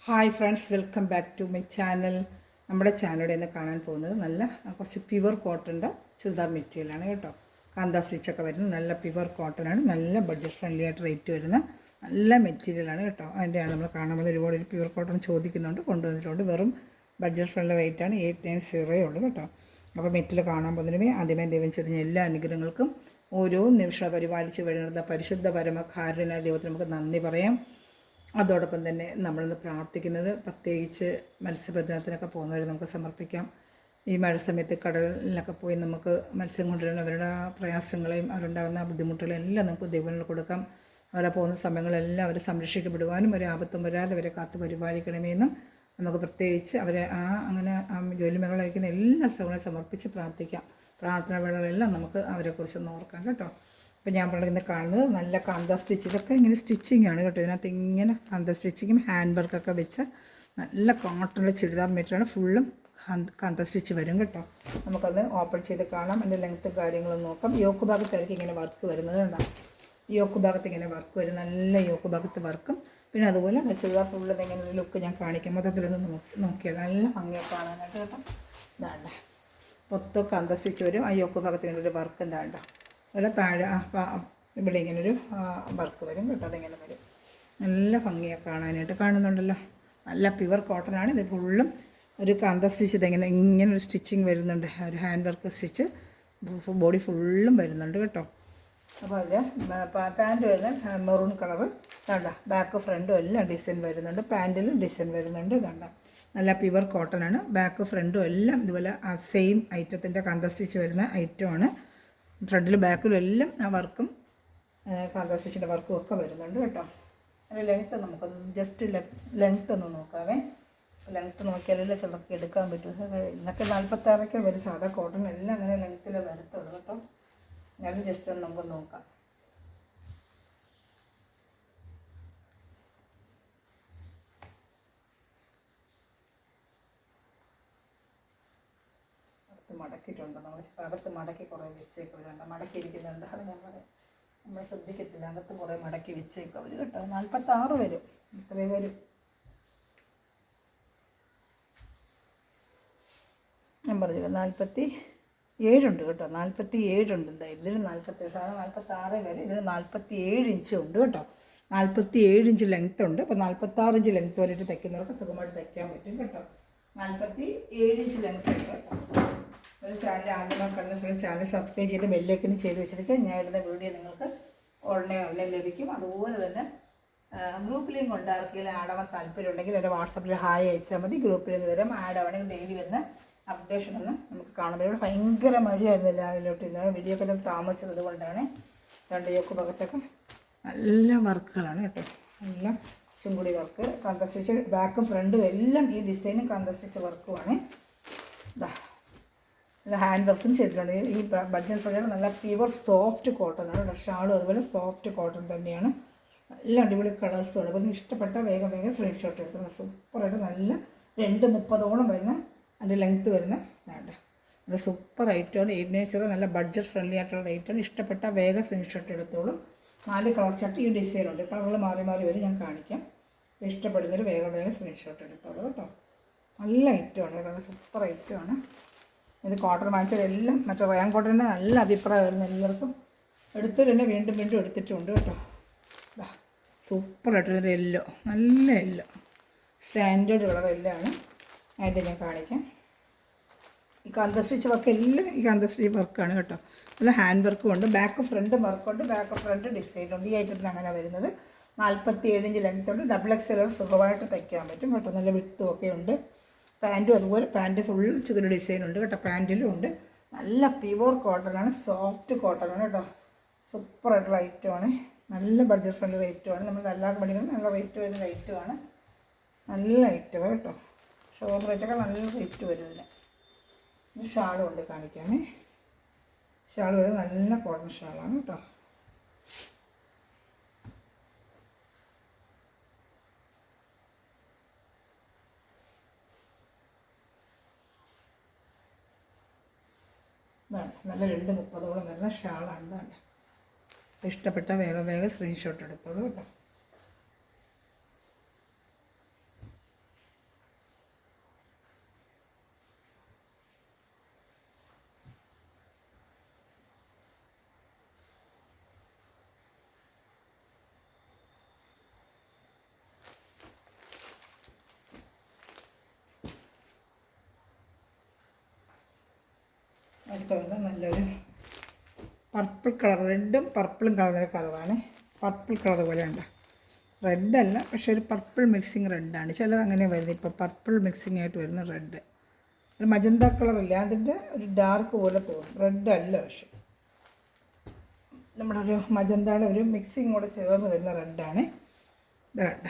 Hi friends, welcome back to my channel. നമ്മുടെ ചാനലിൽ നിന്ന് കാണാൻ പോകുന്നത് നല്ല കുറച്ച് പ്യുവർ കോട്ടൻ്റെ ചുരിദാർ മെറ്റീരിയലാണ് കേട്ടോ. കാന്ത സ്റ്റിച്ചൊക്കെ വരുന്ന നല്ല പ്യുവർ കോട്ടനാണ്. നല്ല ബഡ്ജറ്റ് ഫ്രണ്ട്ലി ആയിട്ട് റേറ്റ് വരുന്ന നല്ല മെറ്റീരിയലാണ് കേട്ടോ. അതിൻ്റെയാണ് നമ്മൾ കാണാൻ പോകുന്നത്. ഒരുപാട് പ്യുവർ കോട്ടൺ ചോദിക്കുന്നുണ്ട്, കൊണ്ടുവന്നിട്ടുണ്ട്. വെറും ബഡ്ജറ്റ് ഫ്രണ്ട്ലി റേറ്റാണ് 890 ഉള്ളൂ കേട്ടോ. അപ്പോൾ മെറ്റീരിയൽ കാണാൻ പോകുന്നതിനുമേ ആദ്യമേ ദൈവം ചെറിഞ്ഞ എല്ലാ അനുഗ്രഹങ്ങൾക്കും ഓരോ നിമിഷം പരിപാലിച്ച് വരുന്ന പരിശുദ്ധ പരമകാരുണ്യ ദൈവത്തിന് നമുക്ക് നന്ദി പറയാം. അതോടൊപ്പം തന്നെ നമ്മളിന്ന് പ്രാർത്ഥിക്കുന്നത് പ്രത്യേകിച്ച് മത്സ്യബന്ധനത്തിനൊക്കെ പോകുന്നവരെ നമുക്ക് സമർപ്പിക്കാം. ഈ മഴ സമയത്ത് കടലിലൊക്കെ പോയി നമുക്ക് മത്സ്യം കൊണ്ടുവരുന്ന അവരുടെ പ്രയാസങ്ങളെയും അവരുണ്ടാകുന്ന ബുദ്ധിമുട്ടുകളെയും എല്ലാം നമുക്ക് ദൈവങ്ങളിൽ കൊടുക്കാം. അവരെ പോകുന്ന സമയങ്ങളെല്ലാം അവർ സംരക്ഷിക്കപ്പെടുവാനും ഒരു ആപത്തും വരാതെ അവരെ കാത്ത് പരിപാലിക്കണമെന്നും നമുക്ക് പ്രത്യേകിച്ച് അവരെ അങ്ങനെ ജോലി മേഖലയിലിരിക്കുന്ന എല്ലാ സ്ഥലങ്ങളെയും സമർപ്പിച്ച് പ്രാർത്ഥിക്കാം. പ്രാർത്ഥന വേളകളെല്ലാം നമുക്ക് അവരെക്കുറിച്ചൊന്ന് ഓർക്കാം കേട്ടോ. അപ്പോൾ ഞാൻ പറയുന്നത് കാണുന്നത് നല്ല കാന്ത സ്റ്റിച്ച്, ഇതൊക്കെ ഇങ്ങനെ സ്റ്റിച്ചിങ് ആണ് കേട്ടോ. ഇതിനകത്ത് ഇങ്ങനെ കാന്ത സ്റ്റിച്ചിങ്ങും ഹാൻഡ് വർക്കൊക്കെ വെച്ച് നല്ല കോട്ടണിലെ ചുരിദാർ മെറ്റീരിയലാണ്. ഫുള്ളും കാന്ത സ്റ്റിച്ച് വരും കേട്ടോ. നമുക്കത് ഓപ്പൺ ചെയ്ത് കാണാം. അതിൻ്റെ ലെങ്ത്ത് കാര്യങ്ങളൊന്നും നോക്കാം. യോക്ക് ഭാഗത്തായിരിക്കും ഇങ്ങനെ വർക്ക് വരുന്നത് കണ്ടോ. യോക്ക് ഭാഗത്ത് ഇങ്ങനെ വർക്ക് വരും, നല്ല യോക്ക് ഭാഗത്ത് വർക്കും. പിന്നെ അതുപോലെ ചുരിദാർ ഫുള്ള് ഇങ്ങനെ ഒരു ലുക്ക് ഞാൻ കാണിക്കാം. മൊത്തത്തിലൊന്ന് നോക്കിയാൽ നല്ല ഭംഗിയൊക്കെ കാണാനായിട്ട് കേട്ടോ. ഇതാണ്ട മൊത്തം കാന്ത സ്റ്റിച്ച് വരും. ആ യോക്ക് ഭാഗത്ത് ഇങ്ങനെ ഒരു വർക്ക് എന്താണ്ടോ. അതുപോലെ താഴെ ഇവിടെ ഇങ്ങനൊരു വർക്ക് വരും കേട്ടോ. അതിങ്ങനെ വരും, നല്ല ഭംഗിയൊക്കെ കാണാനായിട്ട്. കാണുന്നുണ്ടല്ലോ, നല്ല പ്യുവർ കോട്ടനാണ്. ഇത് ഫുള്ളും ഒരു കാന്ത സ്റ്റിച്ച്. ഇങ്ങനെ ഒരു സ്റ്റിച്ചിങ് വരുന്നുണ്ട്, ഒരു ഹാൻഡ് വർക്ക് സ്റ്റിച്ച് ബോഡി ഫുള്ളും വരുന്നുണ്ട് കേട്ടോ. അപ്പോൾ അതിൽ പാൻറ്റ് വരുന്നത് മെറൂൺ കളറ് വേണ്ട, ബാക്ക് ഫ്രണ്ടും എല്ലാം ഡിസൈൻ വരുന്നുണ്ട്. പാൻറ്റിലും ഡിസൈൻ വരുന്നുണ്ട്. ഇതുണ്ട്, നല്ല പ്യുവർ കോട്ടനാണ്. ബാക്ക് ഫ്രണ്ടും എല്ലാം ഇതുപോലെ ആ സെയിം ഐറ്റത്തിൻ്റെ കാന്ത സ്റ്റിച്ച് വരുന്ന ഐറ്റമാണ്. ഫ്രണ്ടിലും ബാക്കിലും എല്ലാം ആ വർക്കും കാന്ത സ്റ്റിച്ചിൻ്റെ വർക്കും ഒക്കെ വരുന്നുണ്ട് കേട്ടോ. അതിൻ്റെ ലെങ്ത്ത് നമുക്കൊന്ന് ജസ്റ്റ് ലെങ്ത്ത് ഒന്ന് നോക്കാവേ. ലെങ്ത്ത് നോക്കിയാലല്ലേ ചിലർക്ക് എടുക്കാൻ പറ്റും. ഇന്നൊക്കെ 46 വരും. സാധാ കോട്ടൺ എല്ലാം അങ്ങനെ ലെങ്ത്തിൽ വരത്തുള്ളൂ കേട്ടോ. ഞാൻ ജസ്റ്റ് ഒന്ന് നമുക്ക് നോക്കാം. മടക്കിയിട്ടുണ്ട് നമ്മൾ, അകത്ത് മടക്കി കുറേ വെച്ചേക്കുന്നുണ്ട്, മടക്കി ഇരിക്കുന്നുണ്ട്. അത് നമ്മൾ ശ്രദ്ധിക്കത്തില്ല. അകത്ത് കുറേ മടക്കി വെച്ചേക്കും അവർ കേട്ടോ. 46 വരും, ഇത്രയും വരും. ഞാൻ പറഞ്ഞില്ല 47 ഉണ്ട് കേട്ടോ. 47 ഉണ്ട്. എന്തായാലും ഇതിന് 47, 46 വരും. ഇതിന് 47 ഇഞ്ച് ഉണ്ട് കേട്ടോ. 47 ഇഞ്ച് ലെങ്ത്ത് ഉണ്ട്. അപ്പോൾ 46 ഇഞ്ച് ലെങ്ത്ത് വരെയിട്ട് തയ്ക്കുന്നവർക്ക് സുഖമായിട്ട് തയ്ക്കാൻ പറ്റും കേട്ടോ. 47 ഇഞ്ച് ലെങ്ത്ത് ഉണ്ട് കേട്ടോ. ഒരു ചാനൽ ആദ്യമായി കണ്ട ചാനൽ സബ്സ്ക്രൈബ് ചെയ്ത് ബെല്ലൈക്കൻ ചെയ്ത് വെച്ചിട്ട് ഞാൻ ഇടുന്ന വീഡിയോ നിങ്ങൾക്ക് ഉടനെ ലഭിക്കും. അതുപോലെ തന്നെ ഗ്രൂപ്പ് ലിങ്ക് ഉണ്ട്. ആർക്കെങ്കിലും ആഡ് ആവാൻ താല്പര്യം ഉണ്ടെങ്കിൽ എൻ്റെ വാട്സപ്പിൽ ഹായ് അയച്ചാൽ മതി. ഗ്രൂപ്പിൽ നിന്ന് തരാം. ആഡ് ആവണമെങ്കിൽ ഡെയിലി വരുന്ന അപ്ഡേഷൻ ഒന്ന് നമുക്ക് കാണുമ്പോൾ. ഇവിടെ ഭയങ്കര മഴയായിരുന്നു രാവിലോട്ട്. ഇന്ന് വീഡിയോ ഒക്കെ താമസിച്ചത് കൊണ്ടാണ്. രണ്ട് യോക്ക് ഭാഗത്തൊക്കെ നല്ല വർക്കുകളാണ് കേട്ടോ. എല്ലാം ചുങ്കുടി വർക്ക്, കാന്ത സ്റ്റിച്ച് ബാക്കും ഫ്രണ്ടും എല്ലാം ഈ ഡിസൈനും കാന്ത സ്റ്റിച്ച് വർക്കുമാണ്. ഇതാ നല്ല ഹാൻഡ് വർക്കും ചെയ്തിട്ടുണ്ട്. ഈ ബഡ്ജറ്റ് ഫ്രണ്ടിൽ നല്ല പ്യുവർ സോഫ്റ്റ് കോട്ടൺ ആണ്. ഷാളും അതുപോലെ സോഫ്റ്റ് കോട്ടൺ തന്നെയാണ്. നല്ല അടിപൊളി കളേഴ്സുമാണ്. അപ്പം ഇഷ്ടപ്പെട്ട വേഗം സ്ക്രീൻഷോട്ട് എടുക്കുന്നത്. സൂപ്പറായിട്ട് നല്ല 2:30 വരുന്ന അതിൻ്റെ ലെങ്ത്ത് വരുന്ന ഇതാണ്. നല്ല സൂപ്പർ ഐറ്റമാണ്. 890, നല്ല ബഡ്ജറ്റ് ഫ്രണ്ട്ലി ആയിട്ടുള്ള റേറ്റാണ്. ഇഷ്ടപ്പെട്ട വേഗം സ്ക്രീൻഷോട്ട് എടുത്തോളും. 4 കളർ ചാർട്ട് ഈ ഡിസൈനുണ്ട്. കളറുകൾ മാറി വരും, ഞാൻ കാണിക്കാം. ഇഷ്ടപ്പെടുന്നൊരു വേഗം സ്ക്രീൻഷോട്ട് എടുത്തോളൂ കേട്ടോ. നല്ല ഐറ്റമാണ്, നല്ല സൂപ്പർ ഐറ്റമാണ്. ഇത് കോട്ടൺ വാങ്ങിച്ചതെല്ലാം മറ്റേ റയാൻ കോട്ടൻ്റെ നല്ല അഭിപ്രായമായിരുന്നു എല്ലാവർക്കും. എടുത്തത് തന്നെ വീണ്ടും എടുത്തിട്ടുണ്ട് കേട്ടോ. സൂപ്പറായിട്ടൊരു യെല്ലോ, നല്ല യെല്ലോ സ്റ്റാൻഡേർഡ് കളർ എല്ലാമാണ്. ആയിട്ട് ഞാൻ കാണിക്കാം. ഈ കാന്ത സ്റ്റിച്ച് വർക്ക് എല്ലാം ഈ കാന്ത സ്റ്റിച്ച് വർക്കാണ് കേട്ടോ. നല്ല ഹാൻഡ് വർക്കും ഉണ്ട്, ബാക്ക് ഫ്രണ്ട് വർക്കുണ്ട്, ബാക്ക് ഫ്രണ്ട് ഡിസൈനുണ്ട്. ഈ ഐറ്റത്തിന് അങ്ങനെ വരുന്നത്. 47 ഇഞ്ച് ലെങ്ത് ഉണ്ട്. XXL സുഖമായിട്ട് തയ്ക്കാൻ പറ്റും കേട്ടോ. നല്ല വിട്ടും ഒക്കെ ഉണ്ട്. പാൻറ്റും അതുപോലെ, പാൻറ്റ് ഫുൾ ചെറിയ ഡിസൈൻ ഉണ്ട് കേട്ടോ. പാൻറ്റിലും ഉണ്ട്. നല്ല പ്യുവർ കോട്ടനാണ്, സോഫ്റ്റ് കോട്ടനാണ് കേട്ടോ. സൂപ്പറായിട്ടുള്ള ഐറ്റമാണ്. നല്ല ബഡ്ജറ്റ് ഫ്രണ്ട്ലി റേറ്റുമാണ്. നമ്മൾ എല്ലാവർക്കും പഠിക്കുന്നത് നല്ല റേറ്റ് വരുന്ന ഐറ്റമാണ്. നല്ല ഐറ്റമാണ് കേട്ടോ. ഷോപ്പ് റേറ്റൊക്കെ നല്ല റേറ്റ് വരും ഇതിന്. ഇത് ഷാളും ഉണ്ട്, കാണിക്കാമേ. ഷാൾ വരും, നല്ല കോട്ടൺ ഷാളാണ് കേട്ടോ. നല്ല 2:30 വരുന്ന ഷാളാണ്. ഇതാണ് ഇഷ്ടപ്പെട്ട വേഗം സ്ക്രീൻഷോട്ട് എടുത്തോളൂ കേട്ടോ. അടുത്ത വരുന്നത് നല്ലൊരു പർപ്പിൾ കളർ, റെഡും പർപ്പിളും കളറുന്ന കളറാണ്. പർപ്പിൾ കളർ പോലെ ഉണ്ട്, റെഡല്ല പക്ഷേ ഒരു പർപ്പിൾ മിക്സിങ് റെഡാണ്. ചിലത് അങ്ങനെ വരുന്നത്. ഇപ്പോൾ പർപ്പിൾ മിക്സിങ് ആയിട്ട് വരുന്ന റെഡ്, അത് മജന്ത കളറല്ല, അതിൻ്റെ ഒരു ഡാർക്ക് പോലെ തോന്നും. റെഡല്ല, പക്ഷെ നമ്മുടെ ഒരു മജന്തയുടെ ഒരു മിക്സിങ് കൂടെ ചേർന്ന് വരുന്ന റെഡാണ്. ഇതാണ്ട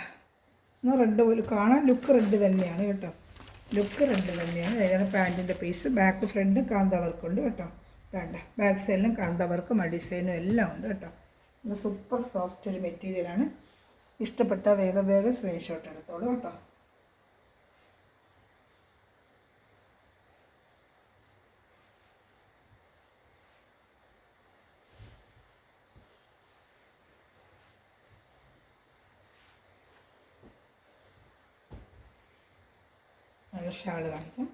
എന്നാൽ റെഡ് പോലെ കാണാൻ ലുക്ക് റെഡ് തന്നെയാണ് കേട്ടോ, ലുക്ക് റെഡ് തന്നെയാണ്. അതായത് പാൻറ്റിൻ്റെ പീസ് ബാക്ക് ഫ്രണ്ട് കാന്ത വർക്കുണ്ട് കേട്ടോ. ഇതാണ്ട ബാക്ക് സൈഡിലും കാന്ത വർക്കും ഡിസൈനും എല്ലാം ഉണ്ട് കേട്ടോ. ഇത് സൂപ്പർ സോഫ്റ്റ് ഒരു മെറ്റീരിയലാണ്. ഇഷ്ടപ്പെട്ട വേഗം വേഗം സ്ക്രീൻഷോട്ട് എടുത്തോളൂ കേട്ടോ. നല്ല ഷാൾ കാണിക്കാം.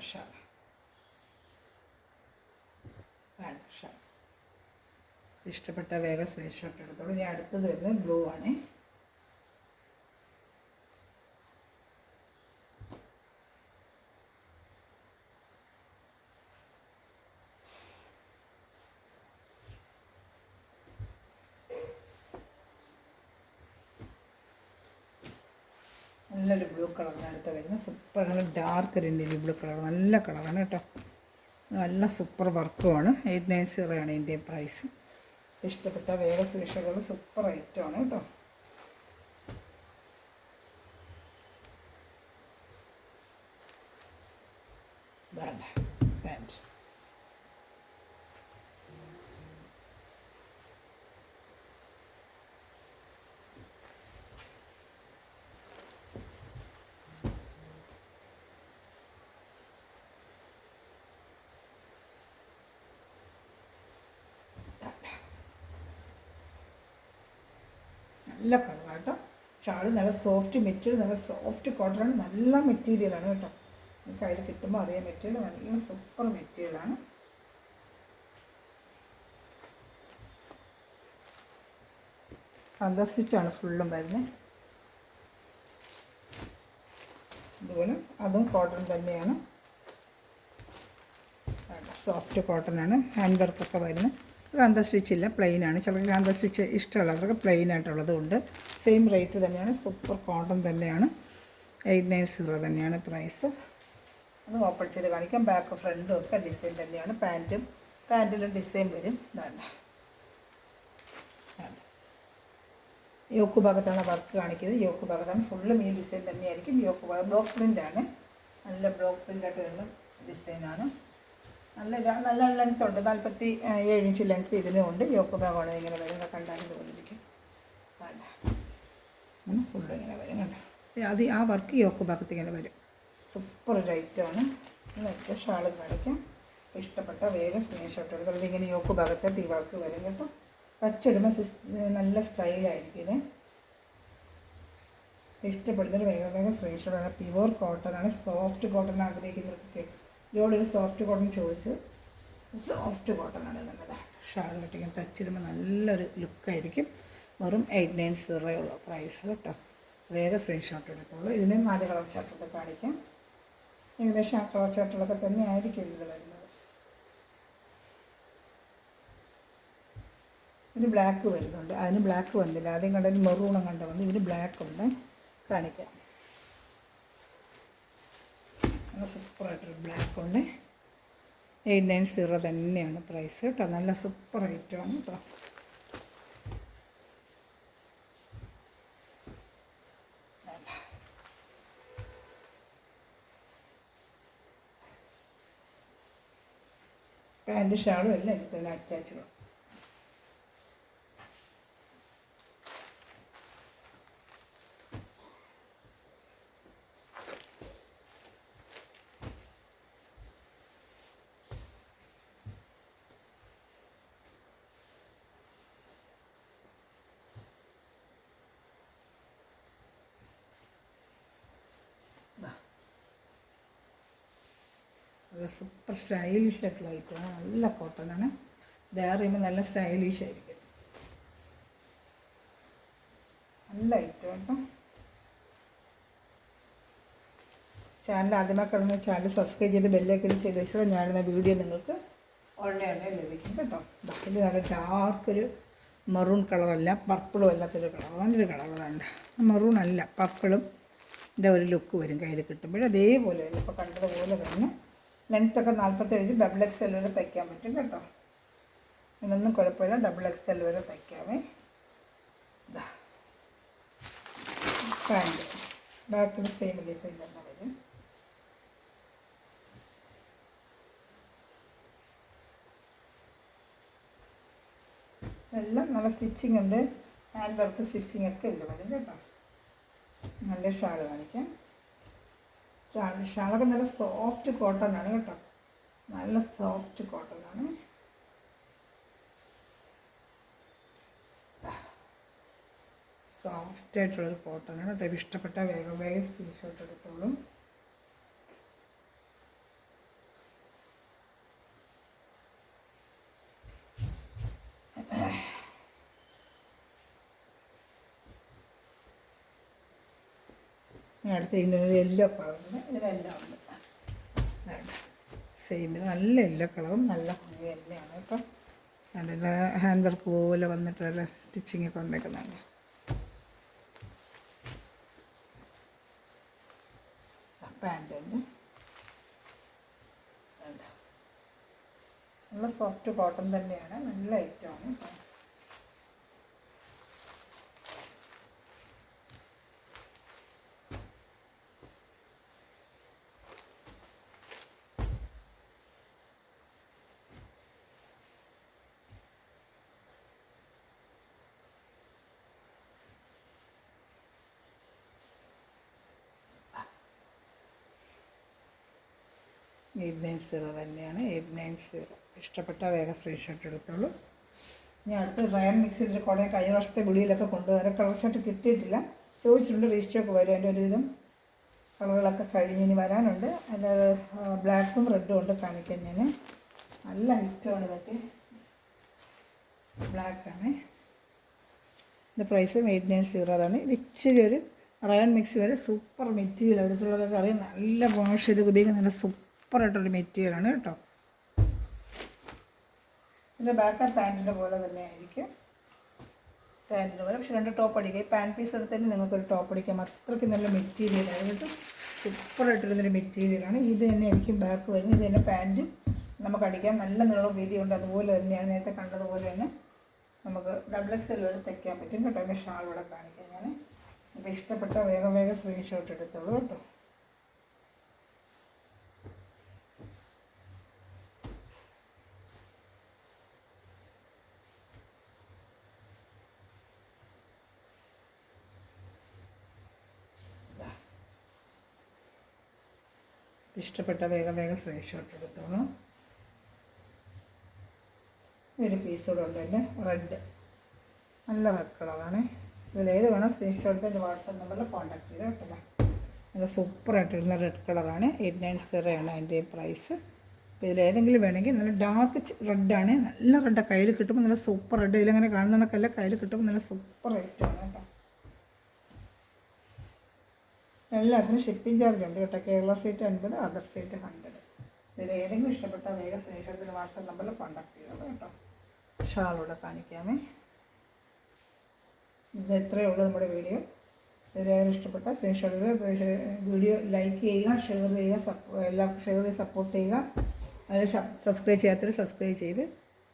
ഷാൾ ഇഷ്ടപ്പെട്ട വേഗം സ്ക്രീൻഷോട്ട് എടുത്തോളൂ. ഇനി അടുത്തത് വരുന്നത് ബ്ലൂ ആണ്. നല്ലൊരു ബ്ലൂ കളറാണ് അടുത്ത വരുന്നത്. സൂപ്പർ, നല്ല ഡാർക്ക് ഒരു നേവി ബ്ലൂ കളർ, നല്ല കളറാണ് കേട്ടോ. നല്ല സൂപ്പർ വർക്കുമാണ്. 890 ആണ് ഇതിൻ്റെ പ്രൈസ്. ഇഷ്ടപ്പെട്ട വേറെ സ്പെഷ്യലുകൾ സൂപ്പർ ഐറ്റമാണ് കേട്ടോ. ഇതാണ് പാൻറ്റ്. നല്ല കളറാണ് കേട്ടോ. ഷാൾ നല്ല സോഫ്റ്റ് മെറ്റീരിയൽ, നല്ല സോഫ്റ്റ് കോട്ടനാണ്, നല്ല മെറ്റീരിയലാണ് കേട്ടോ. നമുക്ക് അതിൽ കിട്ടുമ്പോൾ അറിയാൻ മെറ്റീരിയൽ നല്ല സൂപ്പർ മെറ്റീരിയലാണ്. കാന്ത സ്റ്റിച്ചാണ് ഫുള്ളും വരുന്നത്. ഇതുപോലെ അതും കോട്ടൺ തന്നെയാണ്, സോഫ്റ്റ് കോട്ടനാണ്. ഹാൻഡ് വർക്കൊക്കെ വരുന്നത്. കാന്ത സ്റ്റിച്ചില്ല, പ്ലെയിനാണ്. ചിലർക്ക് കാന്ത സ്റ്റിച്ച് ഇഷ്ടമുള്ളവർക്ക് പ്ലെയിൻ ആയിട്ടുള്ളത് കൊണ്ട് സെയിം റേറ്റ് തന്നെയാണ്. സൂപ്പർ കോട്ടൺ തന്നെയാണ്. 890 തന്നെയാണ് പ്രൈസ്. അത് ഓപ്പൺ ചെയ്ത് കാണിക്കാം. ബാക്ക് ഫ്രണ്ടും ഒക്കെ ഡിസൈൻ തന്നെയാണ്. പാൻറ്റിലും ഡിസൈൻ വരും. വേണ്ട യോക്ക് ഭാഗത്താണ് വർക്ക് കാണിക്കുന്നത്. യോക്ക് ഭാഗത്താണ് ഫുള്ളും ഈ ഡിസൈൻ തന്നെയായിരിക്കും. യോക്ക് ഭാഗം ബ്ലോക്ക് പ്രിൻ്റാണ്, നല്ല ബ്ലോക്ക് പ്രിൻ്റായിട്ട് വരുന്ന ഡിസൈനാണ്. നല്ല ലെങ്ത് ഉണ്ട്, 47 ഇഞ്ച് ലെങ്ത്ത് ഇതിനുമുണ്ട്. യോക്ക് ഭാഗമാണ് ഇങ്ങനെ വരുന്നത്, കണ്ടാൽ ഇതുപോലിരിക്കും. അങ്ങനെ ഫുള്ള് ഇങ്ങനെ വരും കണ്ടോ. അത് ആ വർക്ക് യോക്ക് ഭാഗത്ത് ഇങ്ങനെ വരും. സൂപ്പർ ഒരു ഐറ്റമാണ്. നല്ല ഷാളും കാണിക്കാം. ഇഷ്ടപ്പെട്ട വേഗം സ്ക്രീൻഷോട്ട് എടുക്കും. അതിങ്ങനെ യോക്ക് ഭാഗത്ത് ഈ വർക്ക് വരും കേട്ടോ. തച്ചിടുമ്പോൾ നല്ല സ്റ്റൈലായിരിക്കും ഇത്. ഇഷ്ടപ്പെടുന്നൊരു വേഗം സ്ക്രീൻഷോട്ടാണ്. പ്യുവർ കോട്ടനാണ്, സോഫ്റ്റ് കോട്ടൺ ആഗ്രഹിക്കുന്നവർക്കൊക്കെ ഇതിലൂടെ ഒരു സോഫ്റ്റ് കോട്ടൺ ചോദിച്ച് സോഫ്റ്റ് കോട്ടനാണ്. നമ്മുടെ ഷാളിലിട്ട് ഇങ്ങനെ തച്ചിടുമ്പോൾ നല്ലൊരു ലുക്കായിരിക്കും. വെറും 890 ഉള്ള പ്രൈസ് കേട്ടോ. വേഗം സ്ക്രീൻഷോട്ട് എടുത്തോളൂ. ഇതിന് 4 കളർ ചാർട്ടൊക്കെ കാണിക്കാം. ഏകദേശം ആ കളർ ചാർട്ടുകളൊക്കെ തന്നെ ആയിരിക്കും ഇതിൽ വരുന്നത്. ഇതിന് ബ്ലാക്ക് വരുന്നുണ്ട്, അതിന് ബ്ലാക്ക് വന്നില്ല. ആദ്യം കണ്ടതിന് മെറൂണും കണ്ട വന്നു, ഇതിന് ബ്ലാക്ക് ഉണ്ട്. കാണിക്കാം. നല്ല സൂപ്പറായിട്ടൊരു ബ്ലാക്ക് ഉണ്ട്. 890 തന്നെയാണ് പ്രൈസ് കേട്ടോ. നല്ല സൂപ്പർ ഐറ്റമാണ് കേട്ടോ. പാൻറ്റ് ഷാളും എല്ലാം ഇതിൽ തന്നെ അറ്റാച്ച്ഡ്. നല്ല സൂപ്പർ സ്റ്റൈലിഷ് ആയിട്ടുള്ള ഐറ്റമാണ്. നല്ല കോട്ടനാണ്. വേറെ ചെയ്യുമ്പോൾ നല്ല സ്റ്റൈലിഷ് ആയിരിക്കും. നല്ല ഐറ്റം കേട്ടോ. ചാനൽ ആദ്യമായി കിടന്ന ചാനൽ സബ്സ്ക്രൈബ് ചെയ്ത് ബെല്ലൈക്കൻ ചെയ്ത് വെച്ചാൽ ഞാനിടുന്ന വീഡിയോ നിങ്ങൾക്ക് ഉടനെ ലഭിക്കും കേട്ടോ. ഇത് നല്ല ഡാർക്കൊരു മെറൂൺ കളറല്ല, പർപ്പിളും അല്ലാത്തൊരു കളർ, നല്ലൊരു കളറാണ്. മെറൂൺ അല്ല, പർപ്പിളും ഒരു ലുക്ക് വരും കയ്യിൽ കിട്ടുമ്പോൾ. അതേപോലെ ഇപ്പോൾ കണ്ടതുപോലെ തന്നെ ലെങ്ത്തൊക്കെ 47 ഡബിൾ XL വരെ തയ്ക്കാൻ പറ്റും കേട്ടോ. ഇതിനൊന്നും കുഴപ്പമില്ല, ഡബിൾ XL വരെ തയ്ക്കാമേ. ഇതാ പാൻറ്റ്, ബാക്കിൽ സെയിം ഡിസൈൻ തന്നെ വരും. എല്ലാം നല്ല സ്റ്റിച്ചിങ് ഉണ്ട്, ഹാൻഡ് വർക്ക് സ്റ്റിച്ചിങ് ഒക്കെ ഇല്ല വരും കേട്ടോ. നല്ല ഷാൾ കാണിക്കാം. ഷാളൊക്കെ നല്ല സോഫ്റ്റ് കോട്ടൺ ആണ് കേട്ടോ, നല്ല സോഫ്റ്റ് കോട്ടൺ ആണ്. സോഫ്റ്റ് ആയിട്ടുള്ളൊരു കോട്ടൺ ആണ് കേട്ടോ. ഇഷ്ടപ്പെട്ട വേഗം സ്ക്രീൻഷോട്ട് എടുത്തോളും. അടുത്ത് ഇതിൻ്റെ യെല്ലോ കളറുണ്ട്, ഇതിലെല്ലാം ഉണ്ട്. സെയിം നല്ല യെല്ലോ കളറും നല്ല ഭംഗി തന്നെയാണ് കേട്ടോ. അതിൽ ഹാൻഡ് വർക്ക് പോലെ വന്നിട്ട് നല്ല സ്റ്റിച്ചിങ് ഒക്കെ വന്നേക്കുന്നുണ്ട്. പാൻറ്റുണ്ട്, നല്ല സോഫ്റ്റ് കോട്ടൺ തന്നെയാണ്, നല്ല ഐറ്റമാണ് കേട്ടോ. $890 തന്നെയാണ്, $890. ഇഷ്ടപ്പെട്ട വേഗം സ്ക്രീൻഷോട്ട് എടുത്തോളൂ. ഇനി അടുത്ത് റയൻ മിക്സിൻ്റെ കുറേ കഴിഞ്ഞ വർഷത്തെ വിളിയിലൊക്കെ കൊണ്ടുവരാൻ കളർ ഷർട്ട് കിട്ടിയിട്ടില്ല, ചോദിച്ചിട്ടുണ്ട്. രജിസ്റ്ററൊക്കെ വരും, അതിൻ്റെ ഒരുവിധം കളറുകളൊക്കെ കഴിഞ്ഞ് ഇനി വരാനുണ്ട്. അതിൻ്റെ ബ്ലാക്കും റെഡും ഉണ്ട് കാണിക്കാൻ ഞാൻ. നല്ല ഐറ്റമാണ് ഇതൊക്കെ, ബ്ലാക്കാണ്. ഇതിൻ്റെ പ്രൈസും $890 അതാണ്. ഇത് ഇച്ചിരി ഒരു റയൻ മിക്സി വരെ സൂപ്പർ മെറ്റീരിയൽ, അടുത്തുള്ളതൊക്കെ അറിയാം. നല്ല വാഷ് ചെയ്ത് ഉപയോഗിക്കാൻ നല്ല സൂപ്പറായിട്ടൊരു മെറ്റീരിയലാണ് കേട്ടോ. ഇതിൻ്റെ ബാക്ക് പാൻറ്റിൻ്റെ പോലെ തന്നെ ആയിരിക്കും, പാൻറ്റിൻ്റെ പോലെ. പക്ഷേ 2 ടോപ്പ് അടിക്കുക. ഈ പാൻറ്റ് പീസ് എടുത്തതിന് നിങ്ങൾക്കൊരു ടോപ്പ് അടിക്കാം. അത്രയ്ക്ക് നല്ല മെറ്റീരിയലാണ് കേട്ടോ, സൂപ്പറായിട്ടിരുന്നൊരു മെറ്റീരിയലാണ്. ഇത് തന്നെ ആയിരിക്കും ബാക്ക് വരുന്നത്. ഇത് തന്നെ പാൻറ്റും നമുക്ക് അടിക്കാം, നല്ല നീളം വീതിയുണ്ട്. അതുപോലെ തന്നെയാണ് നേരത്തെ കണ്ടതുപോലെ തന്നെ നമുക്ക് ഡബിൾ XL വരെ തയ്ക്കാൻ പറ്റും കേട്ടോ. അതിൻ്റെ ഷാൾ ഇവിടെ കാണിക്കാം ഞാൻ. അപ്പോൾ ഇഷ്ടപ്പെട്ട വേഗം സ്ക്രീൻഷോട്ട് എടുത്തോളൂ കേട്ടോ. ഇഷ്ടപ്പെട്ട വേഗം സ്ക്രീൻഷോട്ട് എടുത്തോളൂ. ഒരു പീസ് കൂടെ ഉണ്ട്, എൻ്റെ റെഡ്, നല്ല റെഡ് കളറാണ്. ഇതിലേത് വേണം സ്ക്രീൻഷോട്ട് എൻ്റെ വാട്സാപ്പ് നമ്പറിൽ കോൺടാക്ട് ചെയ്ത് കേട്ടോ. നല്ല സൂപ്പറായിട്ടിരുന്ന റെഡ് കളറാണ്. $890 അതിൻ്റെ പ്രൈസ്. അപ്പോൾ ഇതിലേതെങ്കിലും വേണമെങ്കിൽ നല്ല ഡാർക്ക് റെഡാണ്, നല്ല റെഡാണ്. കയ്യിൽ കിട്ടുമ്പോൾ നല്ല സൂപ്പർ റെഡ്, ഇതിലങ്ങനെ കാണുന്നതൊക്കെയല്ല, കയ്യിൽ കിട്ടുമ്പോൾ നല്ല സൂപ്പർ റേറ്റാണ് കേട്ടോ. എല്ലാത്തിനും ഷിപ്പിംഗ് ചാർജ് ഉണ്ട് കേട്ടോ. Kerala state 50, other state 100. ഇതിൽ ഏതെങ്കിലും ഇഷ്ടപ്പെട്ട വേഗം സ്ക്രീൻഷോട്ടിന് വാട്സാപ്പ് നമ്പറിൽ കോൺടാക്ട് ചെയ്തോളൂ കേട്ടോ. ഷാളൂടെ കാണിക്കാമേ. ഇത് എത്രയേ ഉള്ളൂ നമ്മുടെ വീഡിയോ. ഇതിലേറെ ഇഷ്ടപ്പെട്ട സ്ക്രീൻഷോട്ടുകൾ വീഡിയോ ലൈക്ക് ചെയ്യുക, ഷെയർ ചെയ്യുക, എല്ലാവർക്കും ഷെയർ ചെയ്ത് സപ്പോർട്ട് ചെയ്യുക. അതിൽ സബ്സ്ക്രൈബ് ചെയ്യാത്തവർ സബ്സ്ക്രൈബ് ചെയ്ത്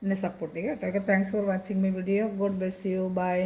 എന്നെ സപ്പോർട്ട് ചെയ്യുക കേട്ടോ. Okay, thanks for watching my video. God bless you. By.